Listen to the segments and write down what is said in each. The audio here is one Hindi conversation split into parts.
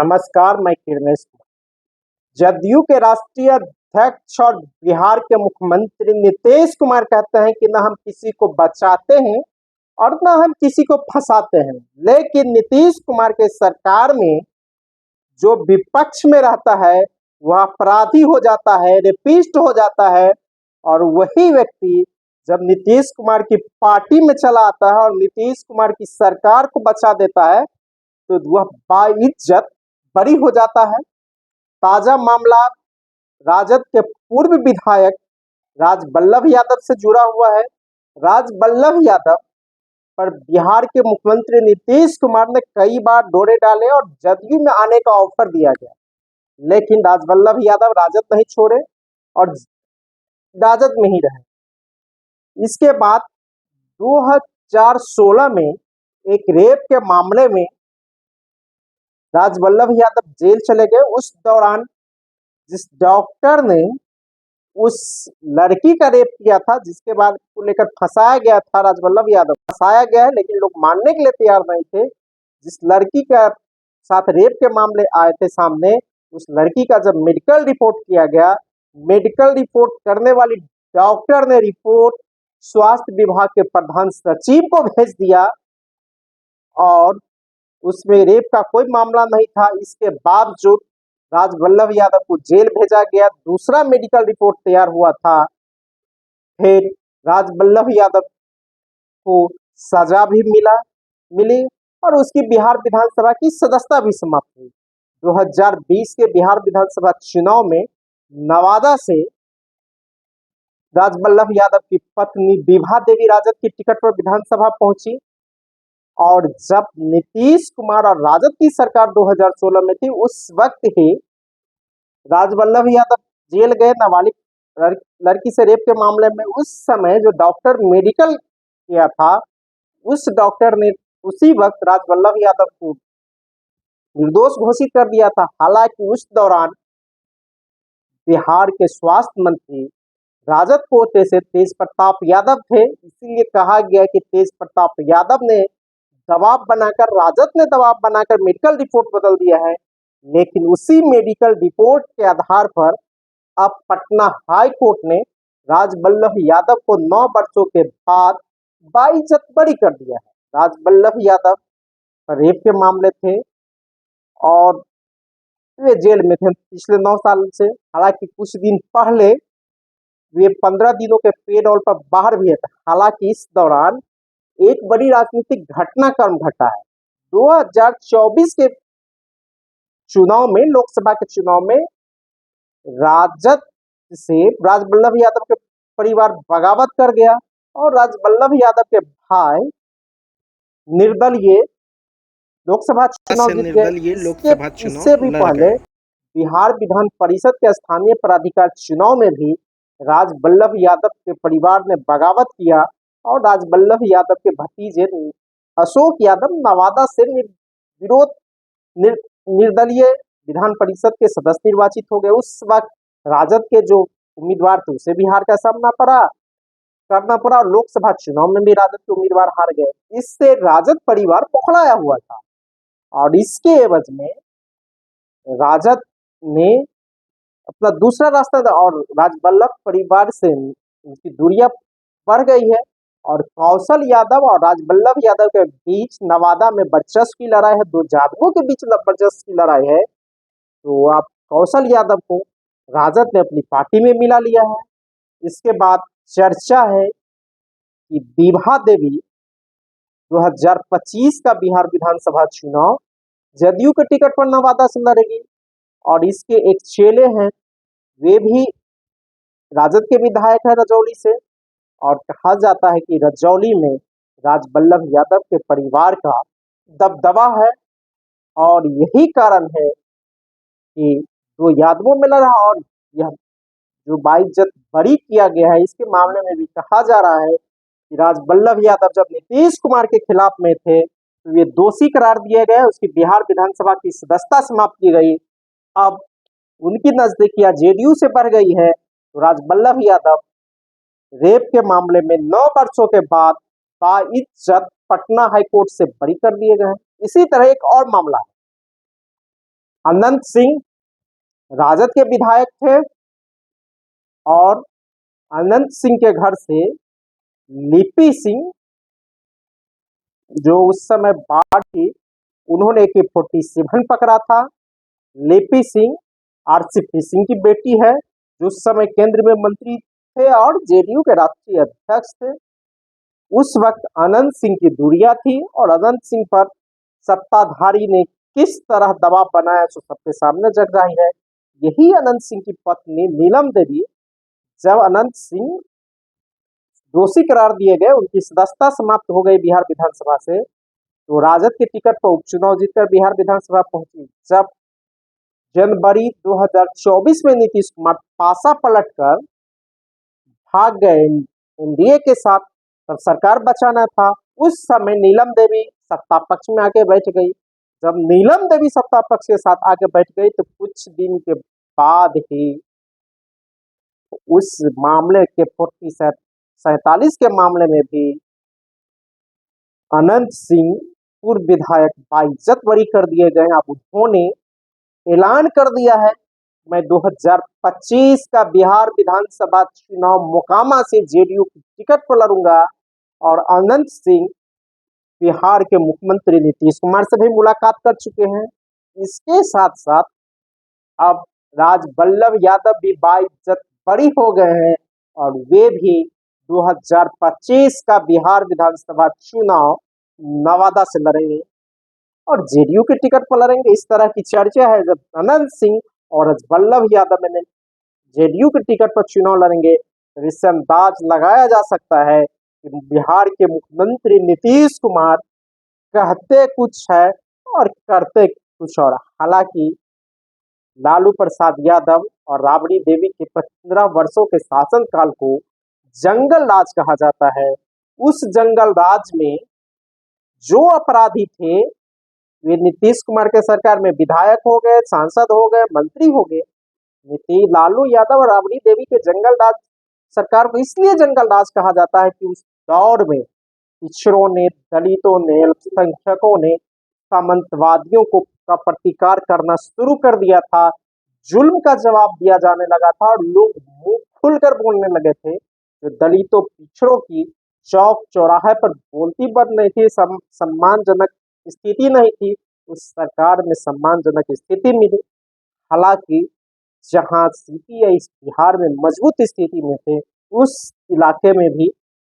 नमस्कार, मैं किरणेश कुमार। जदयू के राष्ट्रीय अध्यक्ष और बिहार के मुख्यमंत्री नीतीश कुमार कहते हैं कि न हम किसी को बचाते हैं और न हम किसी को फंसाते हैं, लेकिन नीतीश कुमार के सरकार में जो विपक्ष में रहता है वह अपराधी हो जाता है, रेपिस्ट हो जाता है। और वही व्यक्ति जब नीतीश कुमार की पार्टी में चला आता है और नीतीश कुमार की सरकार को बचा देता है तो वह बाइज्जत बरी हो जाता है। ताजा मामला राजद के पूर्व विधायक राजबल्लभ यादव से जुड़ा हुआ है। राजबल्लभ यादव पर बिहार के मुख्यमंत्री नीतीश कुमार ने कई बार डोरे डाले और जदयू में आने का ऑफर दिया गया, लेकिन राजबल्लभ यादव राजद नहीं छोड़े और राजद में ही रहे। इसके बाद 2016 में एक रेप के मामले में राजबल्लभ यादव जेल चले गए। उस दौरान जिस डॉक्टर ने उस लड़की का रेप किया था, जिसके बाद को लेकर फंसाया गया था, राजबल्लभ यादव फंसाया गया है लेकिन लोग मानने के लिए तैयार नहीं थे। जिस लड़की के साथ रेप के मामले आए थे सामने, उस लड़की का जब मेडिकल रिपोर्ट किया गया, मेडिकल रिपोर्ट करने वाली डॉक्टर ने रिपोर्ट स्वास्थ्य विभाग के प्रधान सचिव को भेज दिया और उसमें रेप का कोई मामला नहीं था। इसके बावजूद राजबल्लभ यादव को जेल भेजा गया। दूसरा मेडिकल रिपोर्ट तैयार हुआ था, फिर राजबल्लभ यादव को सजा भी मिली और उसकी बिहार विधानसभा की सदस्यता भी समाप्त हुई। 2020 के बिहार विधानसभा चुनाव में नवादा से राजबल्लभ यादव की पत्नी विभा देवी राजद की टिकट पर विधानसभा पहुंची और जब नीतीश कुमार और राजद की सरकार 2016 में थी, उस वक्त ही राजबल्लभ यादव जेल गए नाबालिग लड़की से रेप के मामले में। उस समय जो डॉक्टर मेडिकल किया था, उस डॉक्टर ने उसी वक्त राजबल्लभ यादव को निर्दोष घोषित कर दिया था। हालांकि उस दौरान बिहार के स्वास्थ्य मंत्री राजद कोटे से तेज प्रताप यादव थे, इसीलिए कहा गया कि तेज प्रताप यादव ने दबाव बनाकर, राजद ने दबाव बनाकर मेडिकल रिपोर्ट बदल दिया है। लेकिन उसी मेडिकल रिपोर्ट के आधार पर अब पटना हाई कोर्ट ने राजबल्लभ यादव को 9 वर्षों के बाद बाइज्जत बरी कर दिया है। राजबल्लभ यादव रेप के मामले थे और वे जेल में थे पिछले 9 साल से। हालांकि कुछ दिन पहले वे 15 दिनों के पेरोल पर बाहर भी थे। हालांकि इस दौरान एक बड़ी राजनीतिक घटनाक्रम घटा है। 2024 के चुनाव में, लोकसभा के चुनाव में राजद से राजबल्लभ यादव के परिवार बगावत कर गया और राजबल्लभ यादव के भाई निर्दलीय लोकसभा चुनाव जीत गए। इससे भी पहले बिहार विधान परिषद के स्थानीय प्राधिकार चुनाव में भी राजबल्लभ यादव के परिवार ने बगावत किया और राजबल्लभ यादव के भतीजे अशोक यादव नवादा से निर्दलीय विधान परिषद के सदस्य निर्वाचित हो गए। उस वक्त राजद के जो उम्मीदवार थे उसे भी हार का सामना करना पड़ा और लोकसभा चुनाव में भी राजद के उम्मीदवार हार गए। इससे राजद परिवार पकड़ाया हुआ था और इसके एवज में राजद ने अपना दूसरा रास्ता था और राजबल्लभ परिवार से उनकी दूरियां बढ़ गई है और कौशल यादव और राजबल्लभ यादव के बीच नवादा में वर्चस्व की लड़ाई है। 2 जादवों के बीच वर्चस्व की लड़ाई है। तो आप कौशल यादव को राजद ने अपनी पार्टी में मिला लिया है। इसके बाद चर्चा है कि विभा देवी 2025 का बिहार विधानसभा चुनाव जदयू के टिकट पर नवादा से लड़ेगी और इसके एक चेले हैं, वे भी राजद के विधायक है रजौली से और कहा जाता है कि रजौली में राजबल्लभ यादव के परिवार का दबदबा है और यही कारण है कि 2 यादवों में लड़ा और यह जो बाइज्जत बरी किया गया है, इसके मामले में भी कहा जा रहा है कि राजबल्लभ यादव जब नीतीश कुमार के खिलाफ में थे तो ये दोषी करार दिए गए, उसकी बिहार विधानसभा की सदस्यता समाप्त की गई। अब उनकी नजदीकियां जेडीयू से बढ़ गई है तो राजबल्लभ यादव रेप के मामले में 9 वर्षों के बाद बाइज्जत पटना हाईकोर्ट से बरी कर दिए गए हैं। इसी तरह एक और मामला है अनंत सिंह राजद के विधायक थे और अनंत सिंह के घर से लिपि सिंह, जो उस समय बाढ़ की, उन्होंने AK-47 पकड़ा था। लिपि सिंह RCP सिंह की बेटी है, जो उस समय केंद्र में मंत्री थे और JDU के राष्ट्रीय अध्यक्ष थे। उस वक्त अनंत सिंह की दूरियां थी और अनंत सिंह पर सत्ताधारी ने किस तरह दबाव बनाया सो सबके सामने जग रही है। यही अनंत सिंह की पत्नी नीलम देवी, जब अनंत सिंह दोषी करार दिए गए, उनकी सदस्यता समाप्त हो गई बिहार विधानसभा से, तो राजद के टिकट पर उपचुनाव जीतकर बिहार विधानसभा पहुंची। जब जनवरी 2024 में नीतीश कुमार पासा पलटकर भाग गए NDA के साथ, तब सरकार बचाना था। उस समय नीलम देवी सत्ता पक्ष में आके बैठ गई। जब नीलम देवी सत्ता पक्ष के साथ आके बैठ गई, तो कुछ दिन के बाद ही उस मामले के 47 के मामले में भी अनंत सिंह पूर्व विधायक बाइज्जत बरी कर दिए गए। अब उन्होंने ऐलान कर दिया है, मैं 2025 का बिहार विधानसभा चुनाव मोकामा से JDU की टिकट पर लड़ूंगा। और अनंत सिंह बिहार के मुख्यमंत्री नीतीश कुमार से भी मुलाकात कर चुके हैं। इसके साथ साथ अब राजबल्लभ यादव भी बाइज्जत बरी हो गए हैं और वे भी 2025 का बिहार विधानसभा चुनाव नवादा से लड़ेंगे और JDU के टिकट पर लड़ेंगे। इस तरह की चर्चा है। जब अनंत सिंह और राजबल्लभ यादव में JDU के टिकट पर चुनाव लड़ेंगे, तो इससे अंदाज लगाया जा सकता है कि बिहार के मुख्यमंत्री नीतीश कुमार कहते कुछ है और करते कुछ और। हालांकि लालू प्रसाद यादव और राबड़ी देवी के 15 वर्षों के शासनकाल को जंगल राज कहा जाता है। उस जंगल राज में जो अपराधी थे, वे नीतीश कुमार के सरकार में विधायक हो गए, सांसद हो गए, मंत्री हो गए। लालू यादव और राबड़ी देवी के जंगल राज सरकार को इसलिए जंगल राज कहा जाता है कि उस दौर में पिछड़ों ने, दलितों ने, अल्पसंख्यकों ने सामंतवादियों को का प्रतिकार करना शुरू कर दिया था। जुल्म का जवाब दिया जाने लगा था और लोग मुंह खुलकर बोलने लगे थे। जो दलितों, पिछड़ों की चौक चौराहे पर बोलती बंद नहीं थी, सम्मानजनक स्थिति नहीं थी। उस सरकार में सम्मानजनक स्थिति मिली। हालांकि जहां CPI बिहार में मजबूत स्थिति में थे, उस इलाके में भी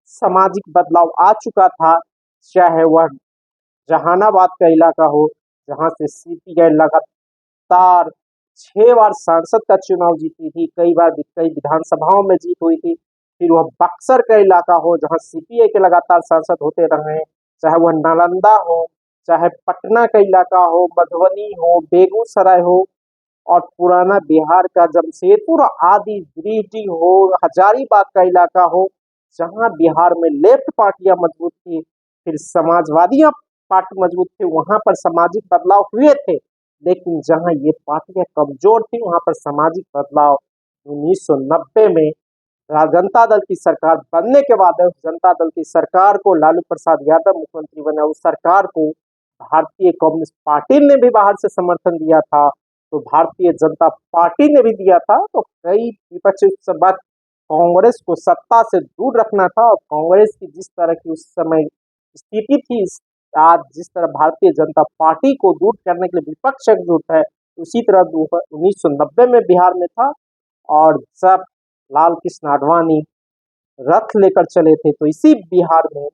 सामाजिक बदलाव आ चुका था। चाहे वह जहानाबाद का इलाका हो, जहां से CPI लगातार 6 बार सांसद का चुनाव जीती थी, कई विधानसभाओं में जीत हुई थी। फिर वह बक्सर का इलाका हो, जहां CPI के लगातार सांसद होते रहे, चाहे वह नालंदा हो, चाहे पटना का इलाका हो, मधुबनी हो, बेगूसराय हो, और पुराना बिहार का जमशेदपुर आदि, गिरिडीह हो, हजारीबाग का इलाका हो, जहां बिहार में लेफ्ट पार्टियां मजबूत थी, फिर समाजवादी पार्टी मजबूत थे, वहां पर सामाजिक बदलाव हुए थे। लेकिन जहां ये पार्टियां कमजोर थी, वहां पर सामाजिक बदलाव 1990 में जनता दल की सरकार बनने के बाद, जनता दल की सरकार को लालू प्रसाद यादव मुख्यमंत्री बने, उस सरकार को भारतीय कम्युनिस्ट पार्टी ने भी बाहर से समर्थन दिया था, तो भारतीय जनता पार्टी ने भी दिया था। तो कई विपक्षी उस वक्त कांग्रेस को सत्ता से दूर रखना था और कांग्रेस की जिस तरह की उस समय स्थिति थी, आज जिस तरह भारतीय जनता पार्टी को दूर करने के लिए विपक्ष एकजुट है, उसी तरह 1990 में बिहार में था। और जब लाल कृष्ण आडवाणी रथ लेकर चले थे, तो इसी बिहार में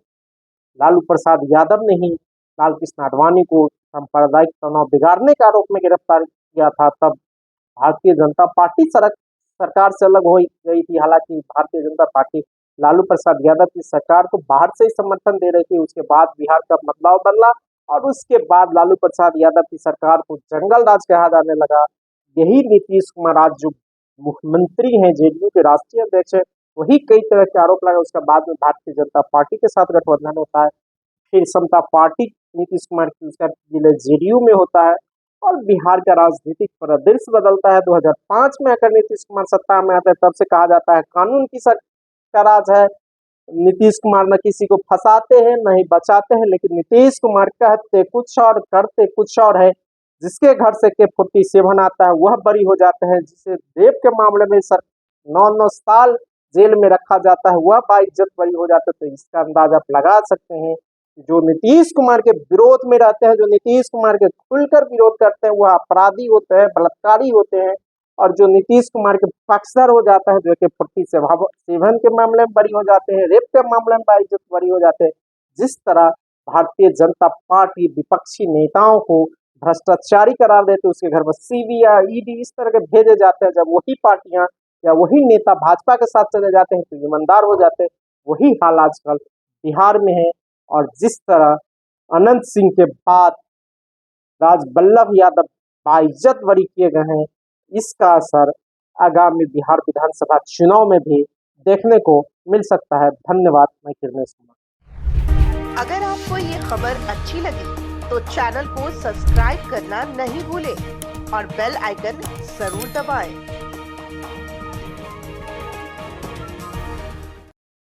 लालू प्रसाद यादव ने ही लाल कृष्ण आडवाणी को सांप्रदायिक तनाव बिगाड़ने के आरोप में गिरफ्तार किया था। तब भारतीय जनता पार्टी सरकार से अलग हो गई थी। हालांकि भारतीय जनता पार्टी लालू प्रसाद यादव की सरकार को बाहर से ही समर्थन दे रही थी। उसके बाद बिहार का बदलाव बदला और उसके बाद लालू प्रसाद यादव की सरकार को जंगल राज कहा जाने लगा। यही नीतीश कुमार आज जो मुख्यमंत्री हैं, JDU के राष्ट्रीय अध्यक्ष है, वही कई तरह के आरोप लगा। उसके बाद में भारतीय जनता पार्टी के साथ गठबंधन होता है, फिर समता पार्टी नीतीश कुमार की उसका JDU में होता है और बिहार का राजनीतिक परिदृश्य बदलता है। 2005 में आकर नीतीश कुमार सत्ता में आते हैं, तब से कहा जाता है कानून की का राज है। नीतीश कुमार न किसी को फंसाते हैं, न ही बचाते हैं, लेकिन नीतीश कुमार कहते कुछ और करते कुछ और है। जिसके घर से AK-47 आता है वह बरी हो जाते हैं, जिसे रेप के मामले में 9-9 साल जेल में रखा जाता है वह बाइज्जत बरी हो जाते हैं। तो इसका अंदाजा आप लगा सकते हैं जो नीतीश कुमार के विरोध में रहते हैं, जो नीतीश कुमार के खुलकर विरोध करते हैं, वह अपराधी होते हैं, बलात्कारी होते हैं। और जो नीतीश कुमार के पक्षधर हो जाता है, जो AK-47 के मामले में बरी हो जाते हैं, रेप के मामले में बाइज्जत बरी हो जाते हैं। जिस तरह भारतीय जनता पार्टी विपक्षी नेताओं को भ्रष्टाचारी करार देते, उसके घर पर CBI, ED इस तरह के भेजे जाते हैं। जब वही पार्टियां या वही नेता भाजपा के साथ चले जाते हैं तो ईमानदार हो जाते हैं। वही हाल आजकल बिहार में है। और जिस तरह अनंत सिंह के बाद राजबल्लभ यादव बाइज्जत बरी किए गए हैं, इसका असर आगामी बिहार विधानसभा चुनाव में भी देखने को मिल सकता है। धन्यवाद। मैं किरनेश कुमार। अगर आपको ये खबर अच्छी लगी तो चैनल को सब्सक्राइब करना नहीं भूलें और बेल आइकन जरूर दबाएं।